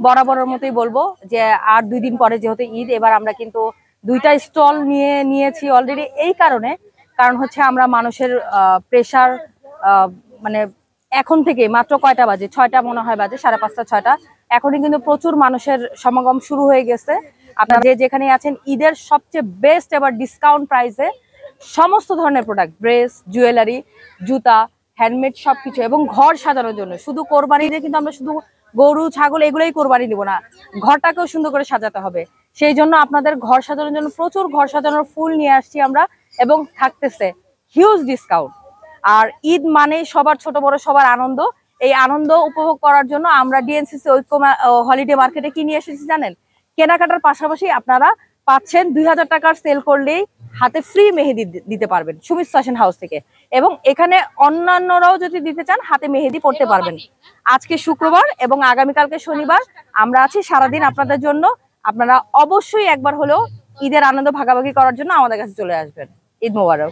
বরাবরের মতোই বলবো যে আর 2 দিন পরে যেহেতু ঈদ, এবার আমরা কিন্তু 2টা স্টল নিয়েছি অলরেডি। এই কারণ হচ্ছে আমরা মানুষের প্রেশার মানে এখন থেকে মাত্র কয়টা বাজে, 6টা মনে হয় বাজে, 5:30 6টা, এখনই কিন্তু প্রচুর মানুষের সমাগম শুরু হয়ে গেছে। আপনারা যে যেখানে আছেন, ঈদের সবচেয়ে বেস্ট এবার ডিসকাউন্ট প্রাইসে সমস্ত ধরনের প্রোডাক্ট, ড্রেস, জুয়েলারি, জুতা, হ্যান্ডমেড সবকিছু, এবং ঘর সাজানোর জন্য। শুধু কোরবানিতে কিন্তু আমরা শুধু গরু ছাগল এগুলোই কোরবানি দিব না, ঘরটাকেও সুন্দর করে সাজাতে হবে। সেই জন্য আপনাদের ঘর সাজানোর জন্য প্রচুর ঘর সাজানোর ফুল নিয়ে আসছি আমরা, এবং থাকতেছে হিউজ ডিসকাউন্ট। আর ঈদ মানে সবার, ছোট বড় সবার আনন্দ। এই আনন্দ উপভোগ করার জন্য আমরা ডিএনসিসি ঐক্য হলিডে মার্কেটে কি নিয়ে এসেছি জানেন? কেনাকাটার পাশাপাশি আপনারা পাচ্ছেন 2000 টাকার সেল করলেই হাতে ফ্রি মেহেদি দিতে পারবেন সুমিত ফ্যাশন হাউস থেকে, এবং এখানে অন্যান্যরাও যদি দিতে চান হাতে মেহেদি পড়তে পারবেন। আজকে শুক্রবার এবং আগামীকালকে শনিবার আমরা আছি সারাদিন আপনাদের জন্য। আপনারা অবশ্যই একবার হলেও ঈদের আনন্দ ভাগাভাগি করার জন্য আমাদের কাছে চলে আসবেন। ঈদ মোবারক।